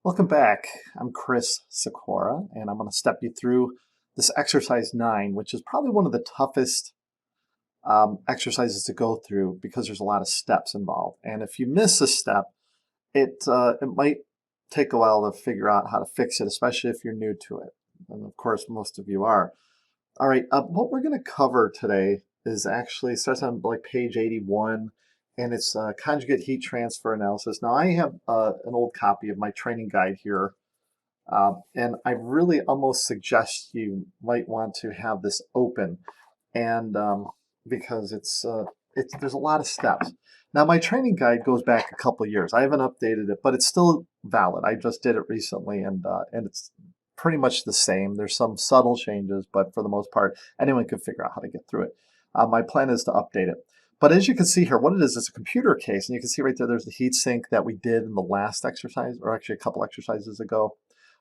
Welcome back. I'm Chris Sikora, and I'm going to step you through this exercise 9, which is probably one of the toughest exercises to go through because there's a lot of steps involved. And if you miss a step, it might take a while to figure out how to fix it, especially if you're new to it. And of course, most of you are. All right, what we're going to cover today is actually starts on like page 81, and it's conjugate heat transfer analysis. Now, I have an old copy of my training guide here, and I really almost suggest you might want to have this open, and because there's a lot of steps. Now, my training guide goes back a couple of years. I haven't updated it, but it's still valid. I just did it recently, and it's pretty much the same. There's some subtle changes, but for the most part, anyone can figure out how to get through it. My plan is to update it. But as you can see here, what it is a computer case, and you can see right there, there's the heat sink that we did in the last exercise, or actually a couple exercises ago.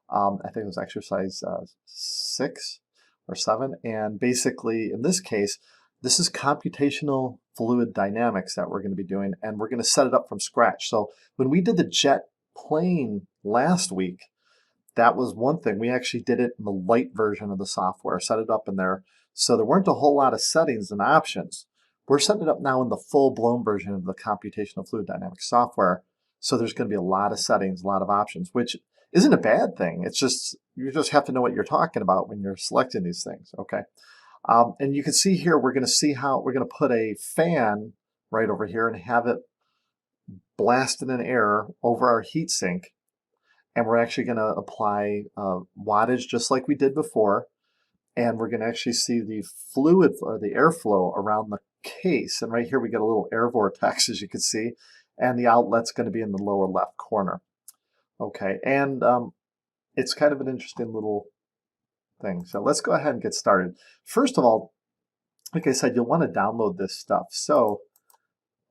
I think it was exercise 6 or 7. And basically, in this case, this is computational fluid dynamics that we're going to be doing, and we're going to set it up from scratch. So when we did the jet plane last week, that was one thing. We actually did it in the light version of the software, set it up in there. So there weren't a whole lot of settings and options. We're setting it up now in the full-blown version of the computational fluid dynamics software. So there's going to be a lot of settings, a lot of options, which isn't a bad thing. It's just, you just have to know what you're talking about when you're selecting these things, okay? And you can see here, we're going to see how we're going to put a fan right over here and have it blasted in air over our heat sink. And we're actually going to apply wattage just like we did before. And we're going to actually see the fluid or the airflow around the case. And right here we get a little air vortex, as you can see. And the outlet's going to be in the lower left corner. Okay, and it's kind of an interesting little thing. So let's go ahead and get started. First of all, like I said, you'll want to download this stuff. So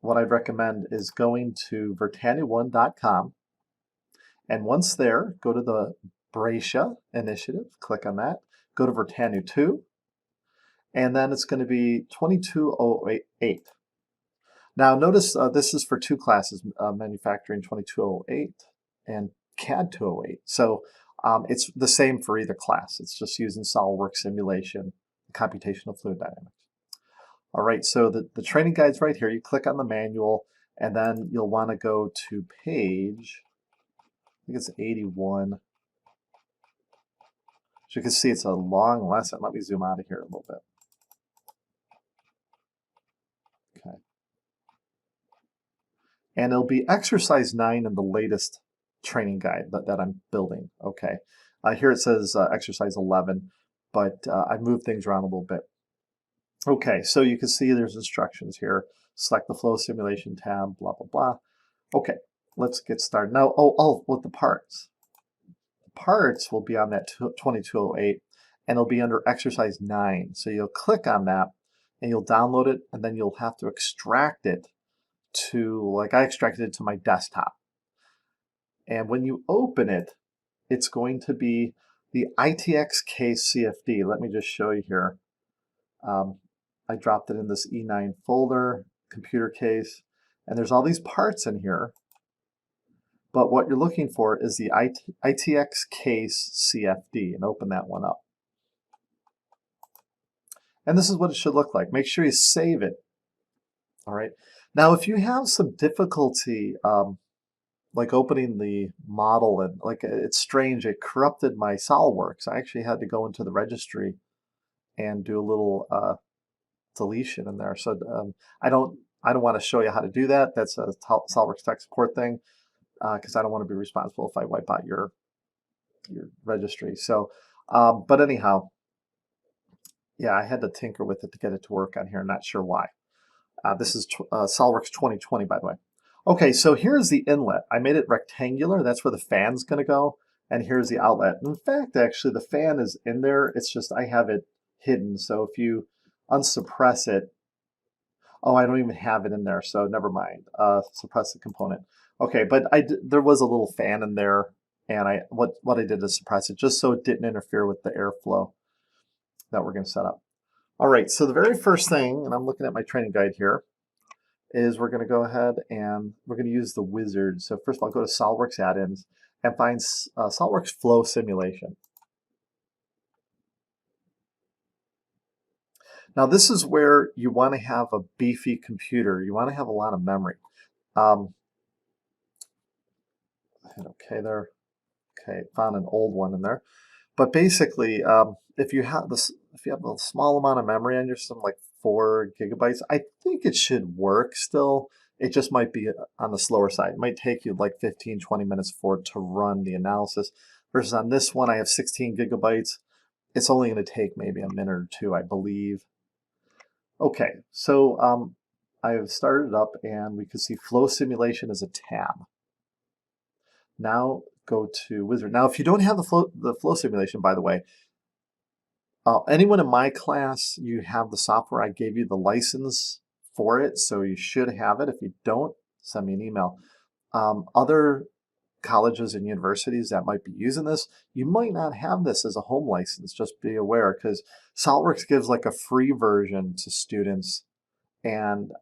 what I'd recommend is going to vertanu1.com. And once there, go to the Brescia initiative, click on that, go to Vertanu 2, and then it's going to be 2208. Now notice this is for two classes, Manufacturing 2208 and CAD 208. So it's the same for either class. It's just using SolidWorks simulation, computational fluid dynamics. All right, so the training guide's right here. You click on the manual, and then you'll want to go to page, I think it's 81. As you can see, it's a long lesson. Let me zoom out of here a little bit. Okay. And it'll be exercise 9 in the latest training guide that I'm building. Okay. Here it says exercise 11, but I've moved things around a little bit. Okay, so you can see there's instructions here. Select the flow simulation tab, blah, blah, blah. Okay, let's get started. Now, with the parts. The parts will be on that 2208, and it'll be under exercise 9. So you'll click on that, and you'll download it, and then you'll have to extract it to, like I extracted it to my desktop. And when you open it, it's going to be the ITX case CFD. Let me just show you here. I dropped it in this E9 folder, computer case, and there's all these parts in here. But what you're looking for is the ITX case CFD, and open that one up. And this is what it should look like. Make sure you save it. All right. Now, if you have some difficulty, like opening the model, and like it's strange, it corrupted my SolidWorks. I actually had to go into the registry and do a little deletion in there. So I don't want to show you how to do that. That's a SolidWorks tech support thing, because I don't want to be responsible if I wipe out your registry. So, but anyhow, yeah, I had to tinker with it to get it to work on here. I'm not sure why. This is SolidWorks 2020, by the way. Okay, so here's the inlet. I made it rectangular. That's where the fan's going to go. And here's the outlet. In fact, actually, the fan is in there. It's just I have it hidden. So if you unsuppress it, oh, I don't even have it in there. So never mind. Suppress the component. Okay, but there was a little fan in there, and what I did is suppress it just so it didn't interfere with the airflow that we're going to set up. All right, so the very first thing, and I'm looking at my training guide here, is we're going to go ahead and we're going to use the wizard. So first of all, go to SolidWorks add-ins, and find SolidWorks flow simulation. Now this is where you want to have a beefy computer. You want to have a lot of memory. Hit OK there. Okay, found an old one in there. But basically, if you have a small amount of memory on your system, like 4 gigabytes, I think it should work still. It just might be on the slower side. It might take you like 15, 20 minutes for it to run the analysis. Versus on this one, I have 16 gigabytes. It's only going to take maybe a minute or two, I believe. Okay, so I have started it up, and we can see flow simulation as a tab. Now go to Wizard. Now, if you don't have the flow simulation, by the way, anyone in my class, you have the software. I gave you the license for it, so you should have it. If you don't, send me an email. Other colleges and universities that might be using this, you might not have this as a home license. Just be aware, because SolidWorks gives like a free version to students, and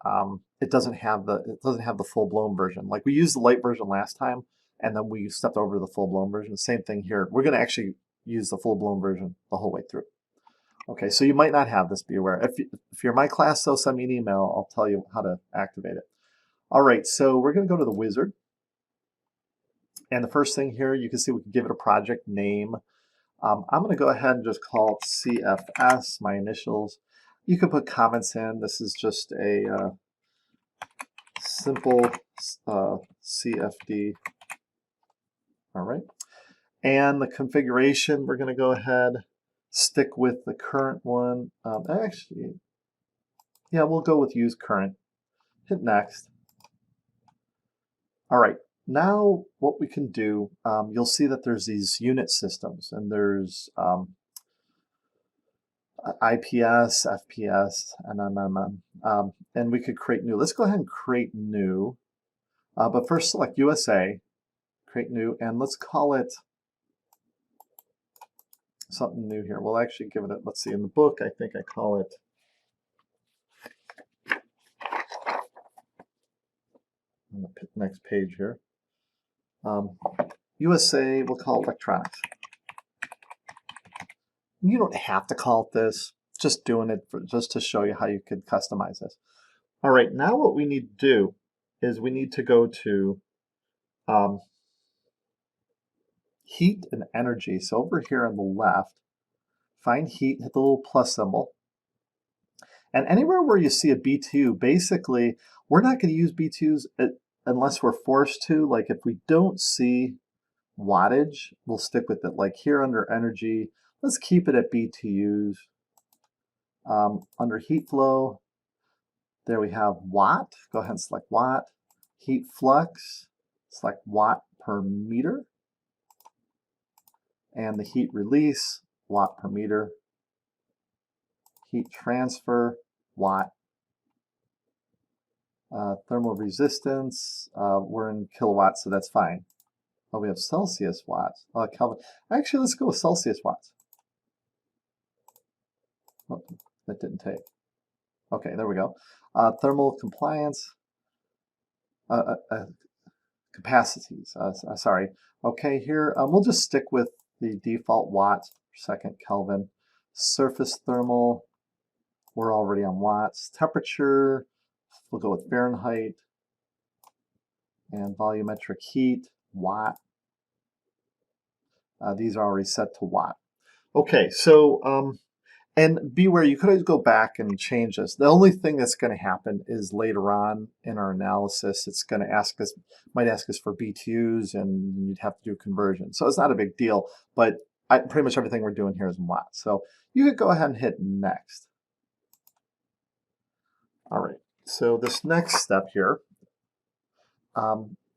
it doesn't have the full-blown version. Like we used the light version last time, and then we stepped over to the full-blown version. Same thing here. We're going to actually use the full-blown version the whole way through. Okay, so you might not have this, be aware. If you're in my class, though, send me an email. I'll tell you how to activate it. All right, so we're going to go to the wizard. And the first thing here, you can see we can give it a project name. I'm going to go ahead and just call it CFS, my initials. You can put comments in. This is just a simple CFD. All right. And the configuration, we're going to go ahead, stick with the current one. Actually, yeah, we'll go with use current. Hit next. All right. Now what we can do, you'll see that there's these unit systems, and there's IPS, FPS, and MMM. And we could create new. Let's go ahead and create new. But first select USA, create new, and let's call it something new here. We'll actually give it a, let's see, in the book, I think I call it on the next page here. USA, we'll call it electronics. You don't have to call it this, just doing it just to show you how you could customize this. All right, now what we need to do is we need to go to heat and energy. So over here on the left, find heat, hit the little plus symbol. And anywhere where you see a BTU, basically, we're not going to use BTUs unless we're forced to. Like if we don't see wattage, we'll stick with it. Like here under energy, let's keep it at BTUs. Under heat flow, there we have watt. Go ahead and select watt. Heat flux, select watt per meter. And the heat release, watt per meter. Heat transfer, watt. Thermal resistance, we're in kilowatts, so that's fine. Oh, we have Celsius watts. Kelvin. Actually, let's go with Celsius watts. Oh, that didn't take. Okay, there we go. Thermal compliance, capacities. Sorry. Okay, here we'll just stick with the default watts per second Kelvin. Surface thermal, we're already on watts. Temperature, we'll go with Fahrenheit. And volumetric heat, watt. These are already set to watt. Okay, so and beware, you could always go back and change this. The only thing that's going to happen is later on in our analysis, it's going to ask us, might ask us for BTUs, and you'd have to do conversion. So it's not a big deal, but pretty much everything we're doing here is in watts. So you could go ahead and hit next. All right, so this next step here,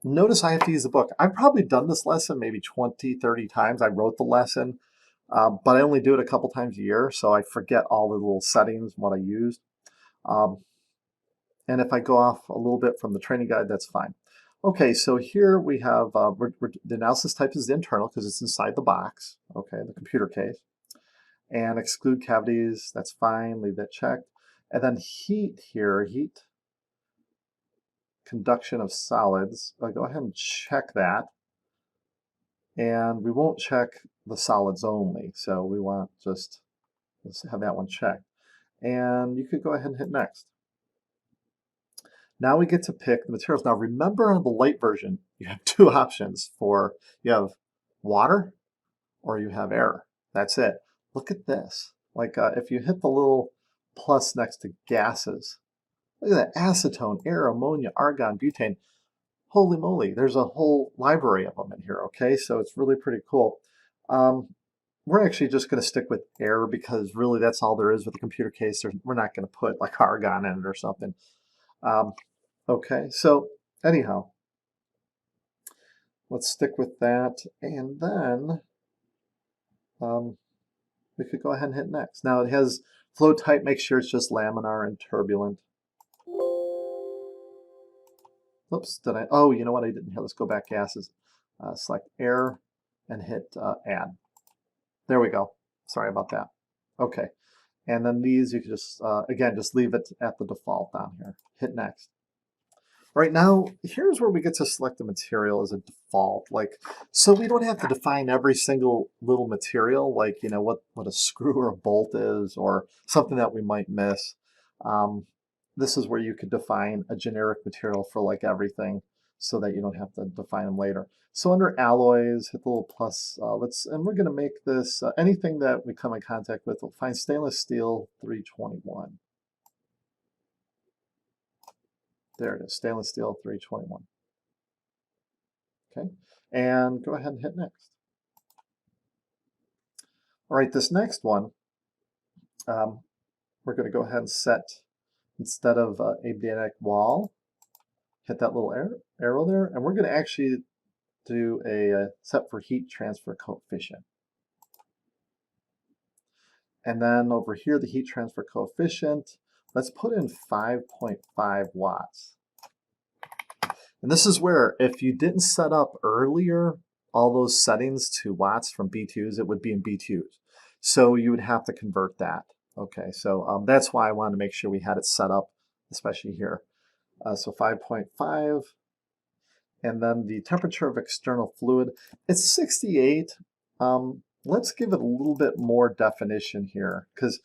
notice I have to use the book. I've probably done this lesson maybe 20, 30 times. I wrote the lesson. But I only do it a couple times a year, so I forget all the little settings, what I used. And if I go off a little bit from the training guide, that's fine. Okay, so here we have, the analysis type is the internal because it's inside the box, okay, the computer case. And exclude cavities, that's fine, leave that checked. And then heat here, heat conduction of solids. I'll go ahead and check that. And we won't check the solids only. So we want just, let's have that one checked. And you could go ahead and hit next. Now we get to pick the materials. Now remember on the light version, you have two options you have water or you have air. That's it. Look at this. Like if you hit the little plus next to gases, look at that: acetone, air, ammonia, argon, butane. Holy moly, there's a whole library of them in here, okay? So it's really pretty cool. We're actually just going to stick with air because really that's all there is with the computer case. We're not going to put like argon in it or something. Okay, so anyhow, let's stick with that. And then we could go ahead and hit next. Now it has flow type, make sure it's just laminar and turbulent. Oops, oh, you know what I didn't hit? Let's go back gases. Select air and hit add. There we go. Sorry about that. Okay, and then these you can just, again, just leave it at the default down here. Hit next. Right now, here's where we get to select the material as a default. So we don't have to define every single little material, like, you know, what a screw or a bolt is, or something that we might miss. This is where you could define a generic material for like everything, so that you don't have to define them later. So under alloys, hit the little plus. And we're going to make this anything that we come in contact with. We'll find stainless steel 321. There it is, stainless steel 321. Okay, and go ahead and hit next. All right, this next one, we're going to go ahead and set, instead of adiabatic wall, hit that little arrow there, and we're going to actually do a set for heat transfer coefficient. And then over here, the heat transfer coefficient, let's put in 5.5 watts. And this is where, if you didn't set up earlier all those settings to watts from B2s, it would be in B2s. So you would have to convert that. Okay, so that's why I wanted to make sure we had it set up, especially here. So 5.5, and then the temperature of external fluid, it's 68. Let's give it a little bit more definition here, because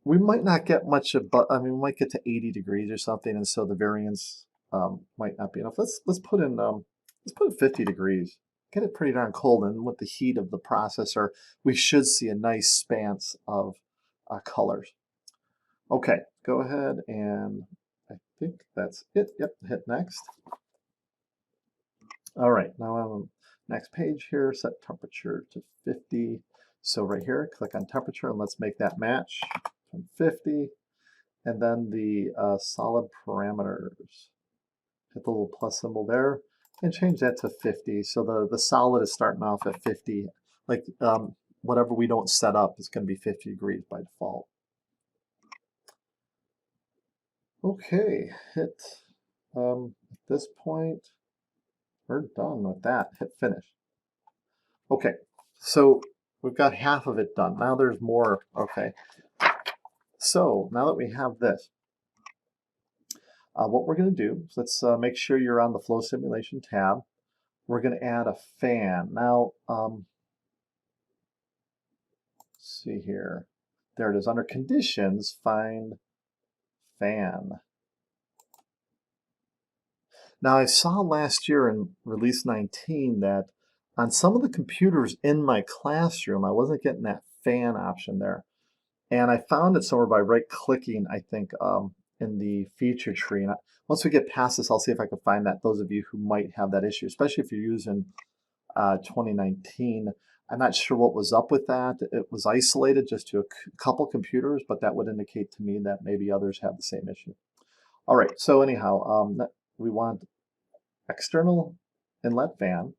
we might not get much of, but I mean, we might get to 80 degrees or something, and so the variance might not be enough. Let's put in 50 degrees. Get it pretty darn cold, and with the heat of the processor, we should see a nice span of colors. Okay, go ahead, and I think that's it. Yep, hit next. All right, now I'm on the next page here. Set temperature to 50. So right here, click on temperature, and let's make that match from 50. And then the solid parameters. Hit the little plus symbol there and change that to 50. So the solid is starting off at 50. Like whatever we don't set up is going to be 50 degrees by default. Okay, hit, at this point, we're done with that. Hit finish. Okay, so we've got half of it done. Now there's more. Okay, so now that we have this, what we're going to do is let's make sure you're on the flow simulation tab. We're going to add a fan. Now, let's see here. There it is. Under conditions, find fan. Now, I saw last year in release 19 that on some of the computers in my classroom, I wasn't getting that fan option there. And I found it somewhere by right-clicking, I think, in the feature tree. And once we get past this, I'll see if I can find that, those of you who might have that issue, especially if you're using 2019. I'm not sure what was up with that. It was isolated just to a couple computers, but that would indicate to me that maybe others have the same issue. All right, so anyhow, we want external inlet fan.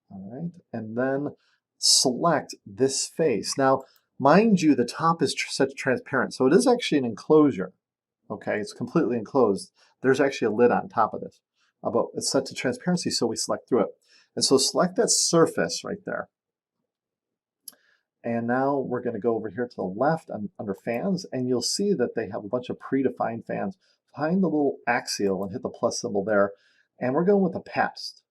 All right, and then select this face. Now, mind you, the top is set to transparent, so it is actually an enclosure. Okay, it's completely enclosed. There's actually a lid on top of this, but it's set to transparency, so we select through it. And so select that surface right there. And now we're going to go over here to the left under fans, and you'll see that they have a bunch of predefined fans. Find the little axial and hit the plus symbol there. And we're going with a PEPST.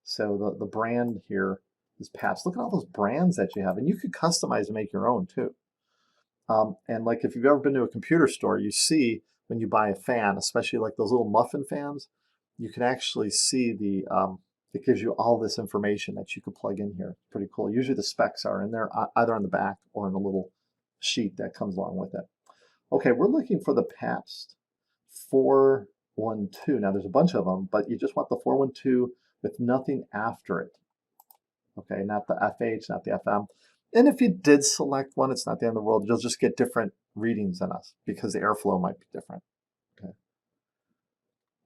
So the brand here is PAPS. Look at all those brands that you have, and you could customize and make your own too. And like if you've ever been to a computer store, you see when you buy a fan, especially like those little muffin fans, you can actually see it gives you all this information that you can plug in here. Pretty cool. Usually the specs are in there, either on the back or in a little sheet that comes along with it. Okay, we're looking for the PAPS 412. Now there's a bunch of them, but you just want the 412 with nothing after it. Okay, not the FH, not the FM. And if you did select one, it's not the end of the world. You'll just get different readings than us because the airflow might be different. Okay.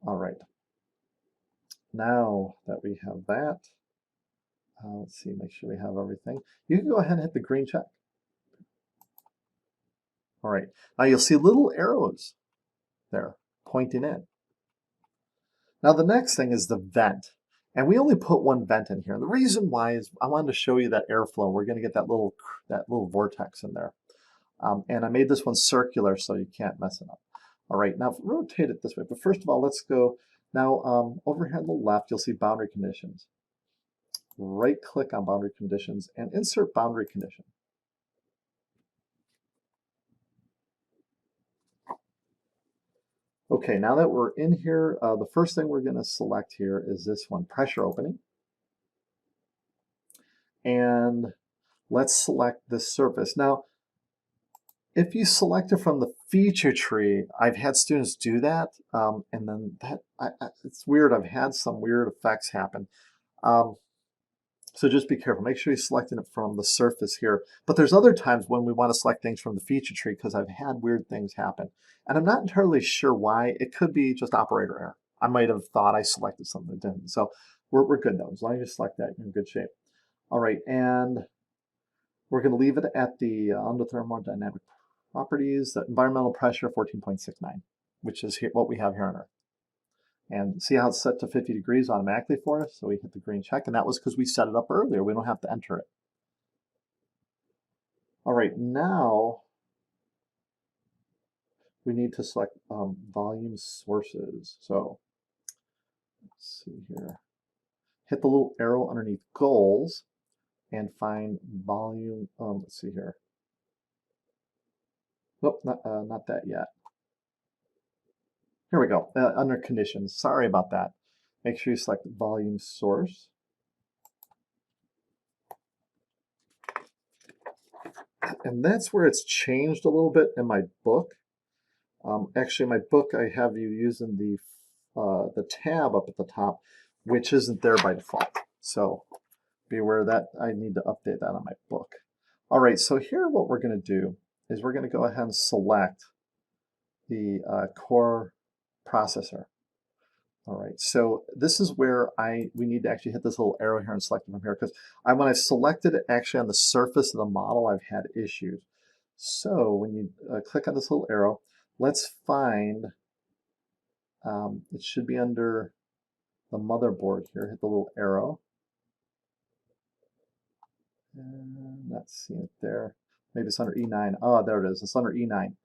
All right. Now that we have that, let's see, make sure we have everything. You can go ahead and hit the green check. All right. Now you'll see little arrows there pointing in. Now the next thing is the vent. And we only put one vent in here. And the reason why is I wanted to show you that airflow. We're going to get that little vortex in there. And I made this one circular so you can't mess it up. All right, now rotate it this way. But first of all, let's go. Now over here on the left, you'll see boundary conditions. Right click on boundary conditions and insert boundary condition. Okay, now that we're in here, the first thing we're going to select here is this one, pressure opening. And let's select this surface. Now, if you select it from the feature tree, I've had students do that, and then it's weird. I've had some weird effects happen. So just be careful. Make sure you're selecting it from the surface here. But there's other times when we want to select things from the feature tree because I've had weird things happen. And I'm not entirely sure why. It could be just operator error. I might have thought I selected something that didn't. So we're good though. As long as you select that, you're in good shape. All right, and we're going to leave it at the under thermodynamic properties, the environmental pressure 14.69, which is what we have here on Earth. And see how it's set to 50 degrees automatically for us? So we hit the green check, and that was because we set it up earlier. We don't have to enter it. All right, now we need to select volume sources. So let's see here. Hit the little arrow underneath goals and find volume. Let's see here. Nope, not that yet. Here we go, under conditions. Sorry about that. Make sure you select volume source. And that's where it's changed a little bit in my book. Actually, in my book, I have you using the tab up at the top, which isn't there by default. So be aware of that. I need to update that on my book. All right, so here what we're going to do is we're going to go ahead and select the core processor. All right, so this is where we need to actually hit this little arrow here and select it from here, because when I selected it actually on the surface of the model, I've had issues. So when you click on this little arrow, let's find, it should be under the motherboard here. Hit the little arrow. And not seeing it there. Maybe it's under E9. Oh, there it is. It's under E9.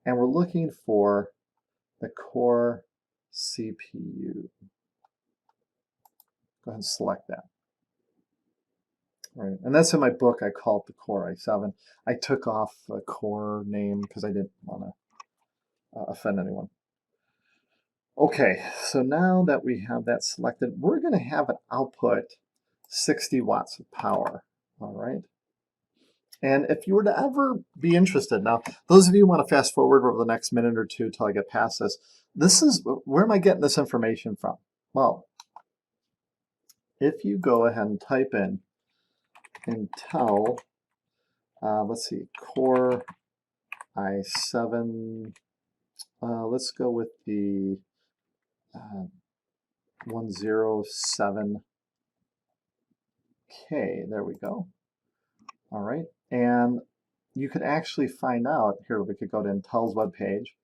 And we're looking for the core CPU. Go ahead and select that. All right, and that's in my book. I call it the Core i7. I took off the core name because I didn't want to offend anyone. Okay, so now that we have that selected, we're going to have it output 60 watts of power. All right. And if you were to ever be interested, now, those of you who want to fast forward over the next minute or two until I get past this is, where am I getting this information from? Well, if you go ahead and type in Intel, let's see, Core i7, let's go with the 107K, there we go. All right, and you could actually find out, here we could go to Intel's webpage,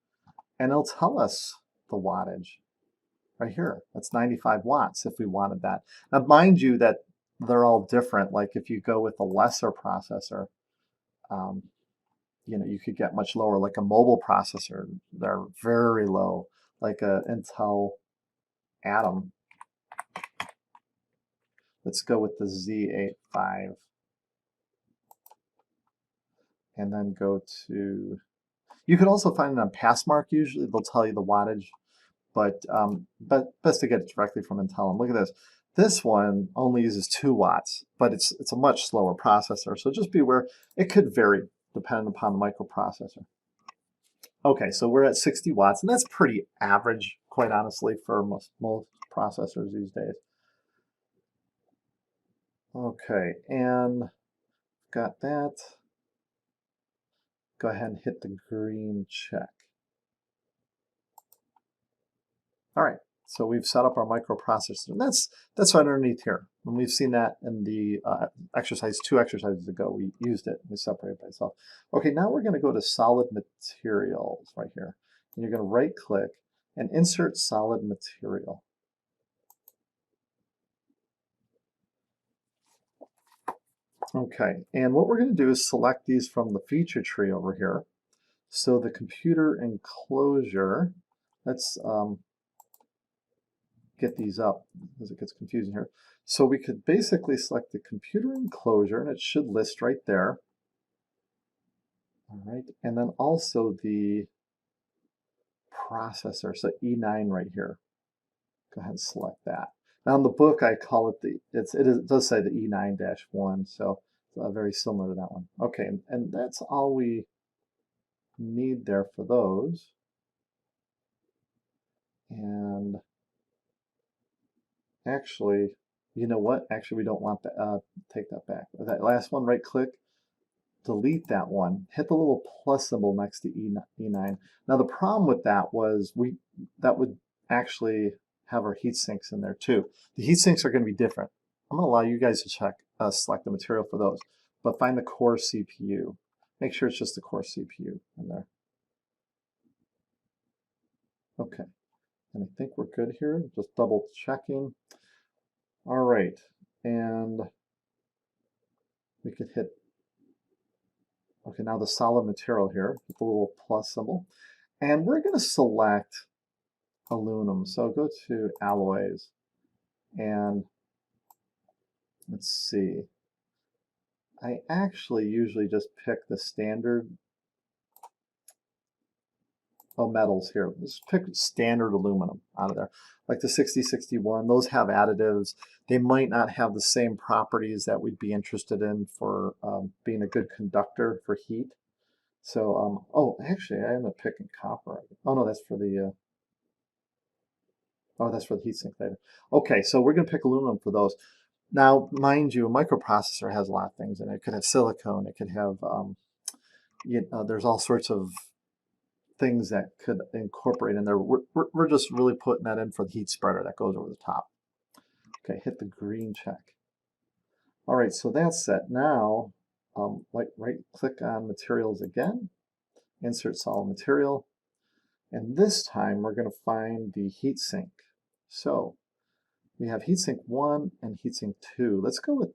and it'll tell us the wattage right here. That's 95 watts if we wanted that. Now mind you that they're all different. Like if you go with a lesser processor, you know, you could get much lower, like a mobile processor, they're very low, like a Intel Atom. Let's go with the Z85 and then go to, you can also find it on Passmark usually, they'll tell you the wattage, but best to get it directly from Intel. And look at this. This one only uses 2 watts, but it's a much slower processor, so just be aware it could vary depending upon the microprocessor. Okay, so we're at 60 watts, and that's pretty average, quite honestly, for most processors these days. Okay, and got that. Go ahead and hit the green check. All right, so we've set up our microprocessor, and that's underneath here. And we've seen that in the exercise 2 exercises ago. We used it, we separated by itself. Okay, now we're going to go to solid materials right here. And you're going to right click and insert solid material. Okay, and what we're going to do is select these from the feature tree over here. So the computer enclosure, let's get these up because it gets confusing here. So we could basically select the computer enclosure, and it should list right there. All right, and then also the processor, so E9 right here. Go ahead and select that. Now in the book I call it it does say the E9-1, so it's very similar to that one. Okay, and that's all we need there for those. And actually, you know what? Actually, we don't want that. Take that back. That last one, right click, delete that one. Hit the little plus symbol next to E9. Now the problem with that was that would actually have our heat sinks in there too. The heat sinks are going to be different. I'm going to allow you guys to select the material for those, but find the core CPU. Make sure it's just the core CPU in there. Okay, and I think we're good here. Just double checking. All right, and we could hit, okay, now the solid material here with the little plus symbol. And we're going to select aluminum. So go to alloys and let's see. I actually usually just pick the standard metals here. Let's pick standard aluminum out of there. Like the 6061, those have additives. They might not have the same properties that we'd be interested in for being a good conductor for heat. So, oh, actually, I ended up picking copper. Oh no, that's for the heatsink later. Okay, so we're going to pick aluminum for those. Now, mind you, a microprocessor has a lot of things in it. It could have silicone. It could have, there's all sorts of things that could incorporate in there. We're just really putting that in for the heat spreader that goes over the top. Okay, hit the green check. All right, so that's set. Now, right-click on materials again, insert solid material, and this time we're going to find the heatsink. So we have heatsink 1 and heatsink 2. Let's go with,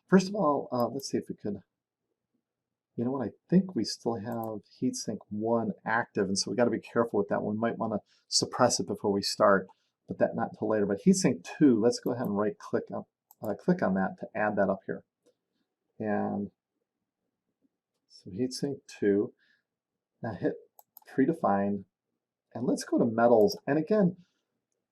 first of all, let's see if we could, you know what, I think we still have heatsink 1 active, and so we got to be careful with that one. We might want to suppress it before we start, but that not until later. But heatsink 2, let's go ahead and right-click click on that to add that up here. And so heatsink 2, now hit predefined, and let's go to metals. And again,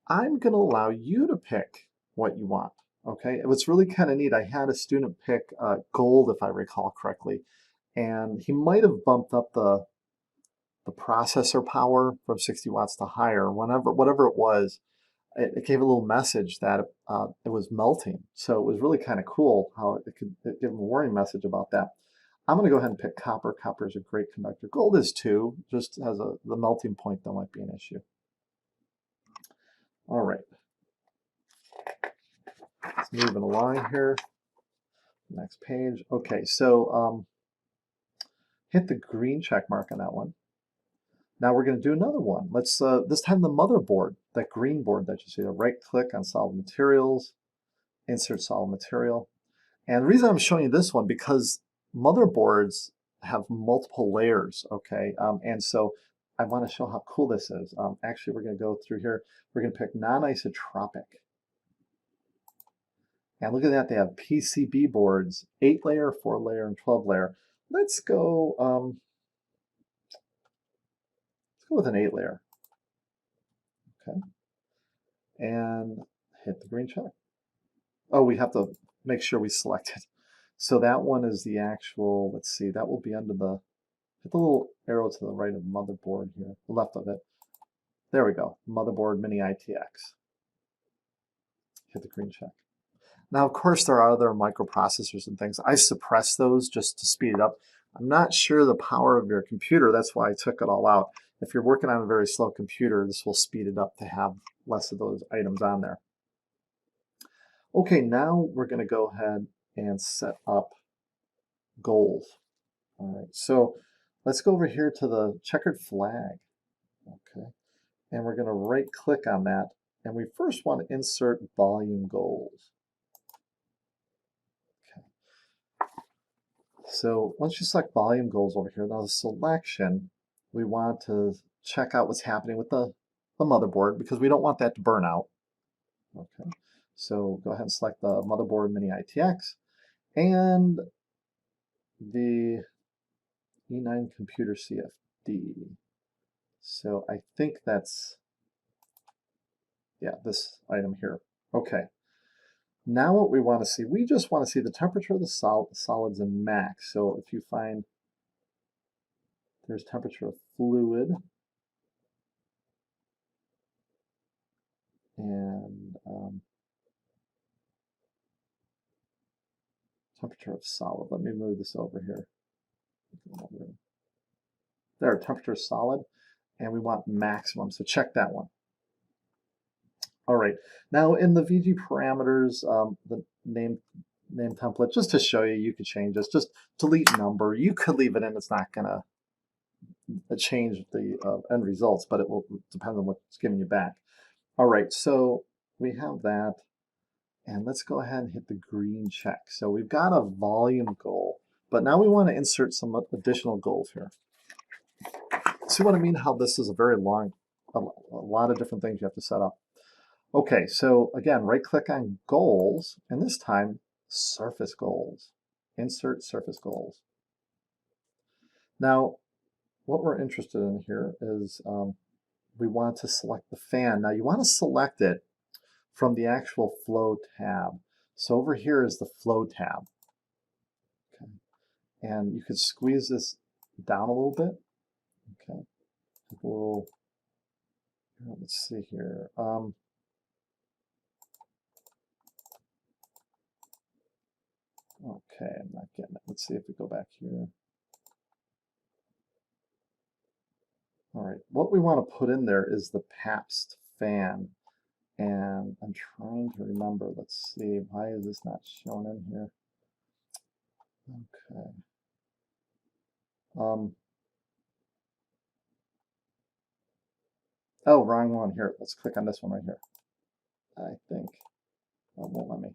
I'm going to allow you to pick what you want. Okay, it was really kind of neat. I had a student pick gold, if I recall correctly, and he might have bumped up the processor power from 60 watts to higher. Whatever it was, it gave a little message that it was melting. So it was really kind of cool how it give him a warning message about that. I'm going to go ahead and pick copper. Copper is a great conductor. Gold is too, just as the melting point that might be an issue. All right. Let's move it along here. Next page. Okay, so hit the green check mark on that one. Now we're going to do another one. Let's this time the motherboard, that green board that you see. Right click on solid materials, insert solid material. And the reason I'm showing you this one because motherboards have multiple layers. Okay, and so I want to show how cool this is. Actually, we're going to go through here. We're going to pick non-isotropic. And look at that, they have PCB boards, 8-layer, 4-layer, and 12-layer. Let's go with an 8-layer. Okay. And hit the green check. Oh, we have to make sure we select it. So that one is the actual, let's see, that will be under the, hit the little arrow to the right of motherboard here, the left of it. There we go, motherboard mini ITX. Hit the green check. Now, of course, there are other microprocessors and things. I suppress those just to speed it up. I'm not sure the power of your computer, that's why I took it all out. If you're working on a very slow computer, this will speed it up to have less of those items on there. Okay, now we're going to go ahead and set up goals. All right, so let's go over here to the checkered flag. Okay, and we're going to right click on that, and we first want to insert volume goals. Okay, so once you select volume goals over here, now the selection, we want to check out what's happening with the motherboard because we don't want that to burn out. Okay, so go ahead and select the motherboard mini ITX and the E9 computer CFD. So I think that's, yeah, this item here. Okay. Now what we want to see, we just want to see the temperature of the solids in max. So if you find there's temperature of fluid and temperature of solid. Let me move this over here. There, temperature of solid, and we want maximum. So check that one. All right, now in the VG parameters, the name template, just to show you, you could change this. Just delete number. You could leave it in. It's not going to change the end results, but it will depend on what's giving you back. All right, so we have that. And let's go ahead and hit the green check. So we've got a volume goal, but now we want to insert some additional goals here. See what I mean? How this is a very long, a lot of different things you have to set up. Okay, so again, right click on goals, and this time surface goals. Insert surface goals. Now, what we're interested in here is we want to select the fan. Now you want to select it from the actual flow tab. So over here is the flow tab. Okay. And you could squeeze this down a little bit. Okay. A little, let's see here. Okay, I'm not getting it. Let's see if we go back here. All right, what we want to put in there is the Pabst fan. And I'm trying to remember, let's see, why is this not shown in here? Okay. Oh, wrong one here. Let's click on this one right here. I think. Oh, it won't let me.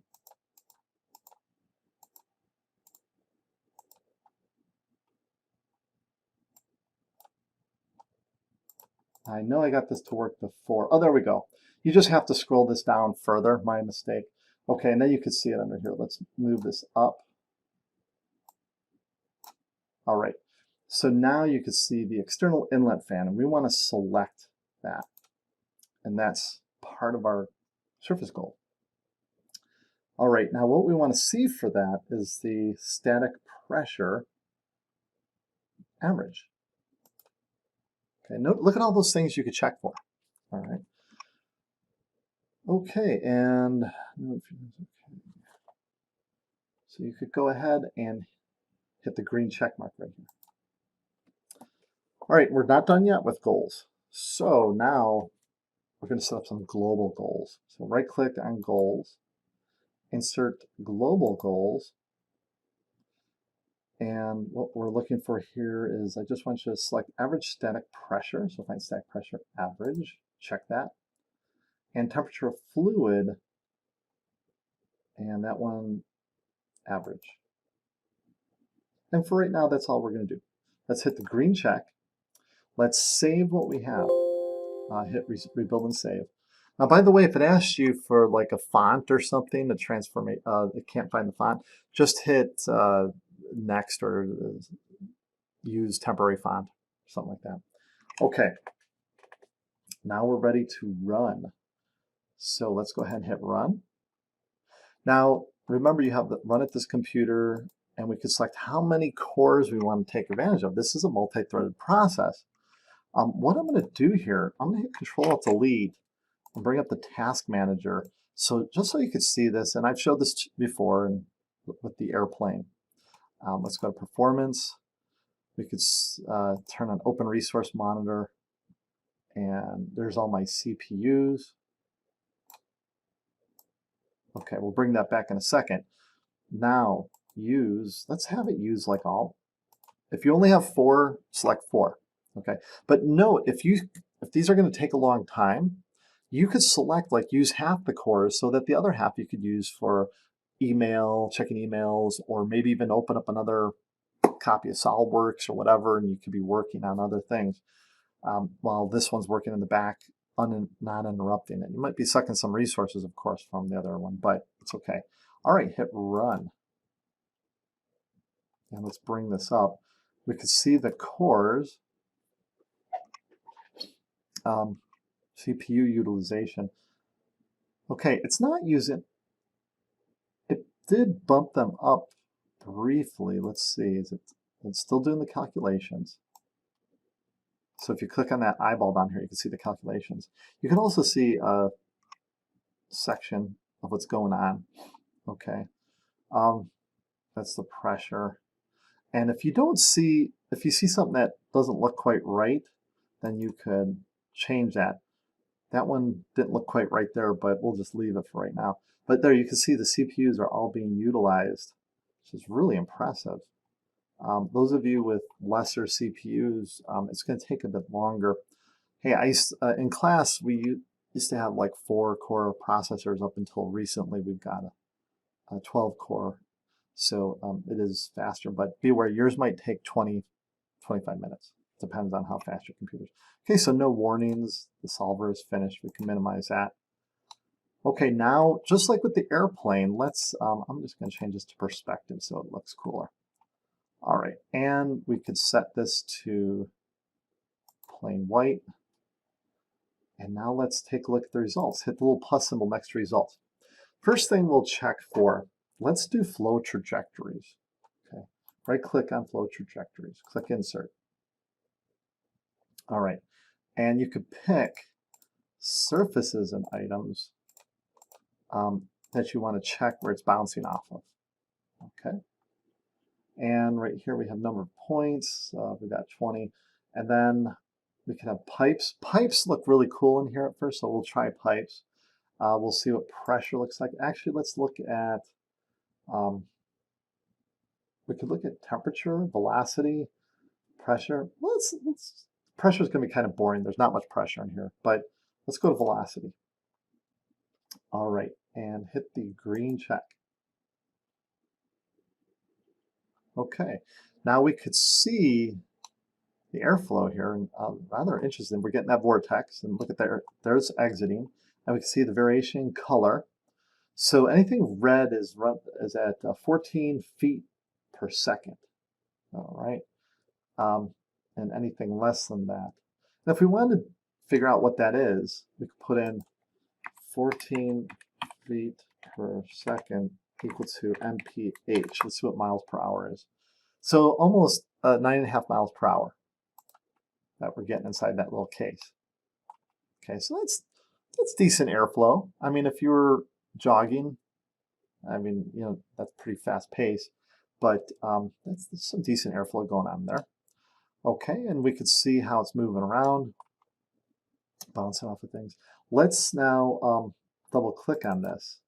I know I got this to work before. Oh, there we go. You just have to scroll this down further. My mistake. Okay, and then you can see it under here. Let's move this up. All right. So now you can see the external inlet fan, and we want to select that. And that's part of our surface goal. All right, now what we want to see for that is the static pressure average. Okay, look at all those things you could check for. All right. Okay, and so you could go ahead and hit the green check mark right here. All right, we're not done yet with goals. So now we're going to set up some global goals. So right click on goals, insert global goals. And what we're looking for here is I just want you to select average static pressure. So find static pressure average, check that. And temperature of fluid, and that one average. And for right now, that's all we're going to do. Let's hit the green check. Let's save what we have. Hit rebuild and save. Now, by the way, if it asks you for like a font or something to transform it can't find the font, just hit next or use temporary font, something like that. Okay, now we're ready to run. So let's go ahead and hit run. Now, remember you have the run at this computer, and we could select how many cores we want to take advantage of. This is a multi-threaded process. What I'm going to do here, I'm going to hit Control-Alt-Delete and bring up the Task Manager. So just so you could see this, and I've showed this before with the airplane. Let's go to Performance. We could turn on Open Resource Monitor, and there's all my CPUs. Okay, we'll bring that back in a second. Now, let's have it use like all. If you only have 4, select 4. Okay, but note, if these are going to take a long time, you could select like use half the cores so that the other half you could use for email, checking emails, or maybe even open up another copy of SolidWorks or whatever, and you could be working on other things while this one's working in the back, not interrupting it. You might be sucking some resources, of course, from the other one, but it's okay. All right, hit run. And let's bring this up. We can see the cores, CPU utilization. Okay, it's not using, it did bump them up briefly. Let's see, it's still doing the calculations. So if you click on that eyeball down here, you can see the calculations. You can also see a section of what's going on. Okay, that's the pressure. And if you see something that doesn't look quite right, then you could change that. That one didn't look quite right there, but we'll just leave it for right now. But there you can see the CPUs are all being utilized, which is really impressive. Those of you with lesser CPUs, it's going to take a bit longer. Hey, in class, we used to have like 4-core processors. Up until recently, we've got a 12-core. So it is faster, but be aware yours might take 20, 25 minutes. Depends on how fast your computer's. Okay, so no warnings. The solver is finished. We can minimize that. Okay, now, just like with the airplane, I'm just going to change this to perspective so it looks cooler. All right, and we could set this to plain white. And now let's take a look at the results. Hit the little plus symbol next to results. First thing we'll check for, let's do flow trajectories. Okay, right-click on flow trajectories. Click Insert. All right, and you could pick surfaces and items that you want to check where it's bouncing off of. Okay, and right here we have number of points. We got 20, and then we can have pipes. Pipes look really cool in here at first, so we'll try pipes. We'll see what pressure looks like. Actually, let's look at, we could look at temperature, velocity, pressure. Pressure is going to be kind of boring. There's not much pressure in here, but let's go to velocity. All right, and hit the green check. Okay, now we could see the airflow here, and rather interesting. We're getting that vortex, and look at there's exiting, and we can see the variation in color. So anything red is at 14 feet per second. All right, and anything less than that. Now, if we wanted to figure out what that is, we could put in 14 feet per second equal to mph. Let's see what miles per hour is. So almost 9.5 miles per hour that we're getting inside that little case. Okay, so that's decent airflow. I mean, if you were jogging, I mean, you know, that's pretty fast pace, but that's some decent airflow going on there. Okay, and we could see how it's moving around, bouncing off of things. Let's now double click on this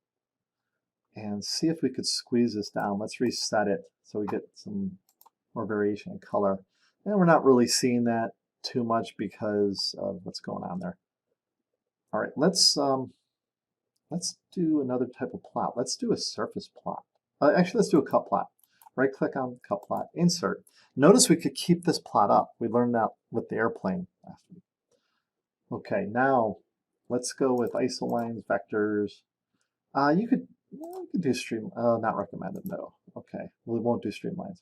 and see if we could squeeze this down. Let's reset it so we get some more variation in color. And we're not really seeing that too much because of what's going on there. All right, let's do another type of plot. Let's do a surface plot. Actually, let's do a cut plot. Right-click on cut plot, insert. Notice we could keep this plot up. We learned that with the airplane last week. Okay, now let's go with isolines, vectors. You could do stream, not recommended, no. Okay, we won't do streamlines.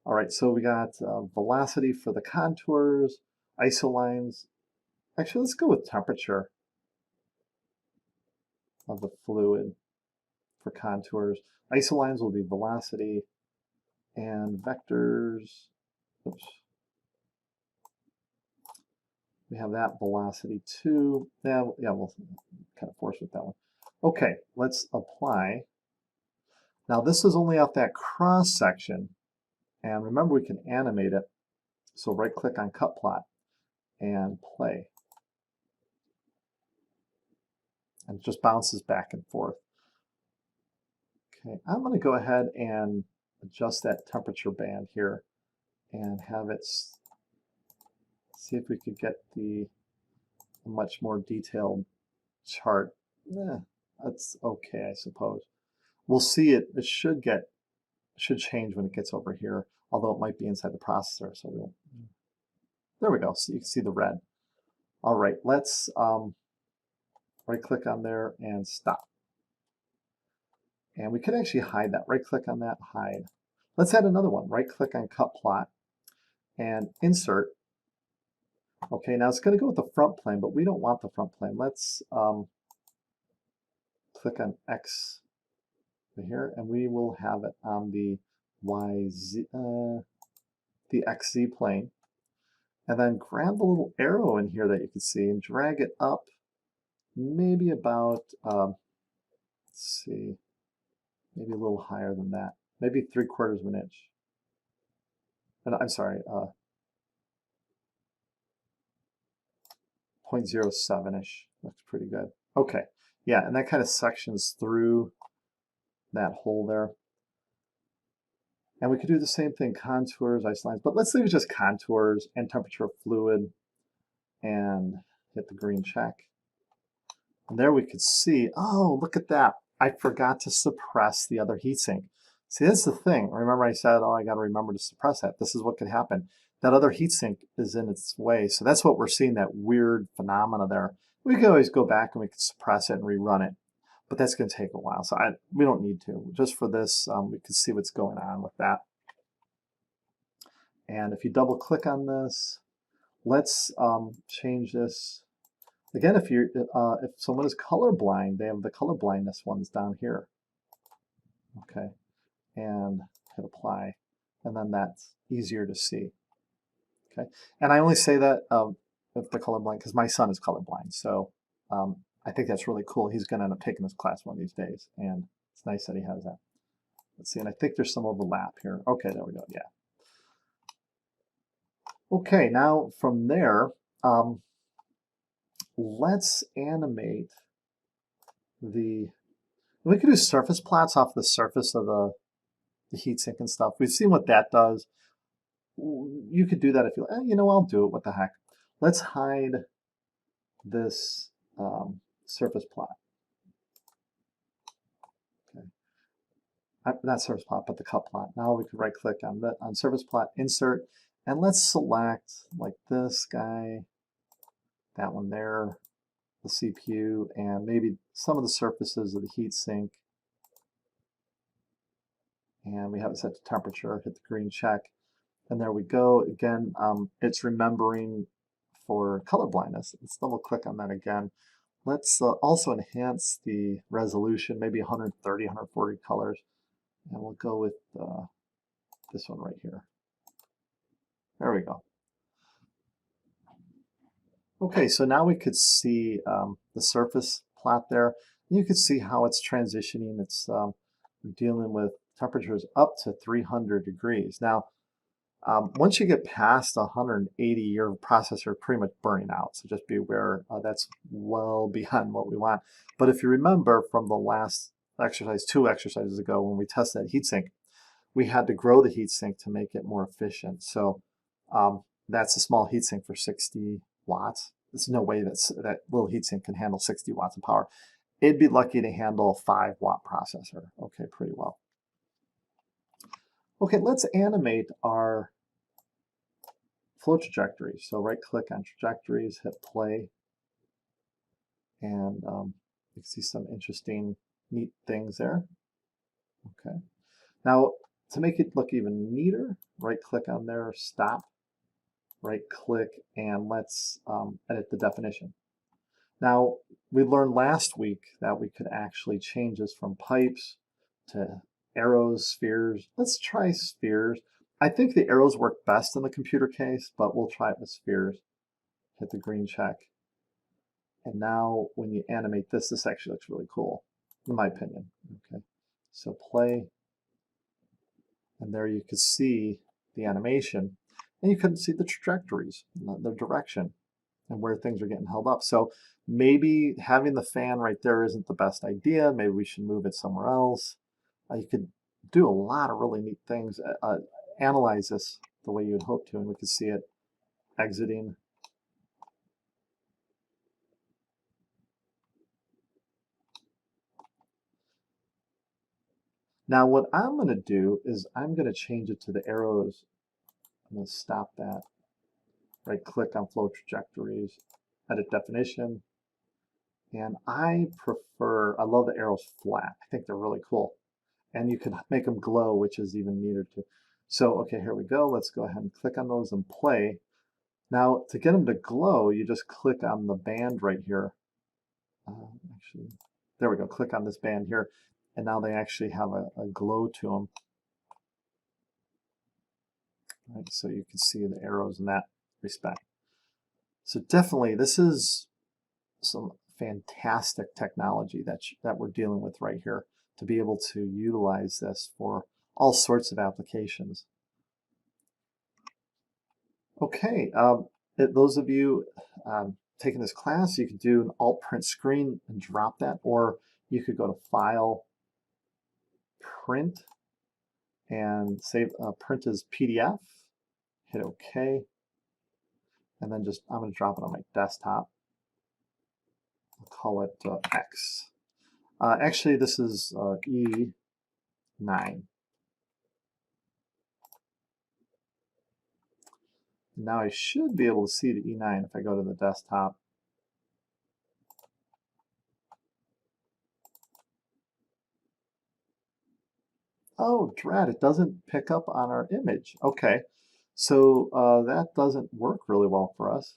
All right, so we got velocity for the contours, isolines. Actually, let's go with temperature of the fluid for contours. Isolines will be velocity, and vectors, oops. We have that velocity too. Yeah, we'll kind of force with that one. Okay, let's apply. Now this is only out that cross section, and remember we can animate it. So right click on cut plot and play. And it just bounces back and forth. Okay, I'm going to go ahead and adjust that temperature band here and have it, see if we could get the much more detailed chart. That's okay, I suppose. We'll see it should change when it gets over here, although it might be inside the processor. So there we go. So you can see the red. All right, let's right click on there and stop. And we could actually hide that. Right click on that, hide. Let's add another one. Right click on cut plot and insert. Okay, now it's going to go with the front plane, but we don't want the front plane. Let's click on X here, and we will have it on the the XZ plane. And then grab the little arrow in here that you can see and drag it up maybe about, let's see, maybe a little higher than that, maybe 3/4 of an inch. And I'm sorry, 0.07-ish. Looks pretty good. Okay, yeah, and that kind of sections through that hole there. And we could do the same thing, contours, isolines, but let's leave it just contours and temperature of fluid and hit the green check. And there we could see, oh, look at that. I forgot to suppress the other heatsink. See, that's the thing. Remember I said, oh, I got to remember to suppress that. This is what could happen. That other heatsink is in its way. So that's what we're seeing, that weird phenomena there. We could always go back and we could suppress it and rerun it. But that's going to take a while. So we don't need to. Just for this, we can see what's going on with that. And if you double click on this, let's change this. Again, if someone is colorblind, they have the color blindness ones down here. Okay, and hit apply, and then that's easier to see. Okay, and I only say that if they're colorblind because my son is colorblind, so I think that's really cool. He's going to end up taking this class one of these days, and it's nice that he has that. Let's see, and I think there's some overlap here. Okay, there we go. Yeah. Okay, now from there, let's animate we could do surface plots off the surface of the heatsink and stuff. We've seen what that does. You could do that if you know, I'll do it, what the heck. Let's hide this surface plot. Okay. Not surface plot, but the cut plot. Now we could right click on surface plot, insert, and let's select like this guy, that one there, the CPU, and maybe some of the surfaces of the heatsink. And we have it set to temperature, hit the green check. And there we go. Again, it's remembering for color blindness. Let's double click on that again. Let's also enhance the resolution, maybe 130, 140 colors. And we'll go with this one right here. There we go. Okay, so now we could see the surface plot there. You could see how it's transitioning. It's dealing with temperatures up to 300 degrees. Now, once you get past 180, your processor pretty much burning out. So just be aware that's well beyond what we want. But if you remember from the last exercise, 2 exercises ago, when we tested that heatsink, we had to grow the heatsink to make it more efficient. So that's a small heatsink for 60 watts. There's no way that little heatsink can handle 60 watts of power. It'd be lucky to handle a 5-watt processor. Okay, pretty well. Okay, let's animate our flow trajectory. So right click on trajectories, hit play. And you can see some interesting, neat things there. Okay. Now, to make it look even neater, right-click on there, stop, right-click, and let's edit the definition. Now, we learned last week that we could actually change this from pipes to arrows, spheres. Let's try spheres. I think the arrows work best in the computer case, but we'll try it with spheres. Hit the green check. And now when you animate this, this actually looks really cool, in my opinion. Okay, so play, and there you could see the animation, and you couldn't see the trajectories, the direction, and where things are getting held up. So maybe having the fan right there isn't the best idea. Maybe we should move it somewhere else. You could do a lot of really neat things. Analyze this the way you would hope to, and we could see it exiting. Now what I'm going to do is I'm going to change it to the arrows. I'm going to stop that. Right click on flow trajectories, edit definition. And I love the arrows flat. I think they're really cool. And you can make them glow, which is even neater too. So, okay, here we go. Let's go ahead and click on those and play. Now, to get them to glow, you just click on the band right here. Actually, there we go. Click on this band here. And now they actually have a glow to them. Right, so you can see the arrows in that respect. So definitely, this is some fantastic technology that we're dealing with right here to be able to utilize this for all sorts of applications. Okay, those of you taking this class, you could do an alt print screen and drop that, or you could go to File, Print, and save print as PDF, hit OK, and then just I'm going to drop it on my desktop. I'll call it X. Actually, this is E9. Now I should be able to see the E9 if I go to the desktop. Oh, drat, it doesn't pick up on our image. Okay, so that doesn't work really well for us.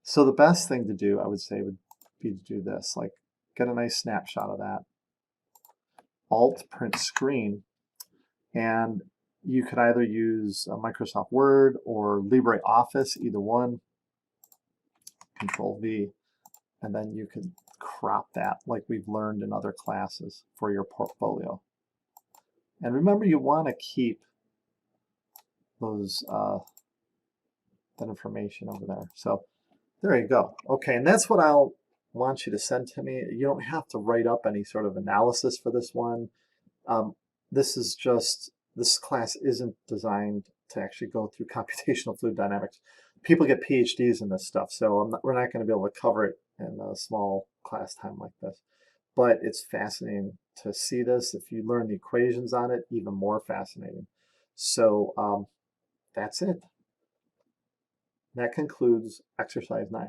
So the best thing to do, I would say, would be to do this, like get a nice snapshot of that. Alt print screen, and you could either use Microsoft Word or LibreOffice, either one. Control V, and then you can crop that like we've learned in other classes for your portfolio. And remember, you want to keep those that information over there. So there you go. Okay, and that's what I'll want you to send to me. You don't have to write up any sort of analysis for this one. This class isn't designed to actually go through computational fluid dynamics. People get PhDs in this stuff, so we're not going to be able to cover it in a small class time like this. But it's fascinating to see this. If you learn the equations on it, even more fascinating. So that's it. That concludes exercise 9.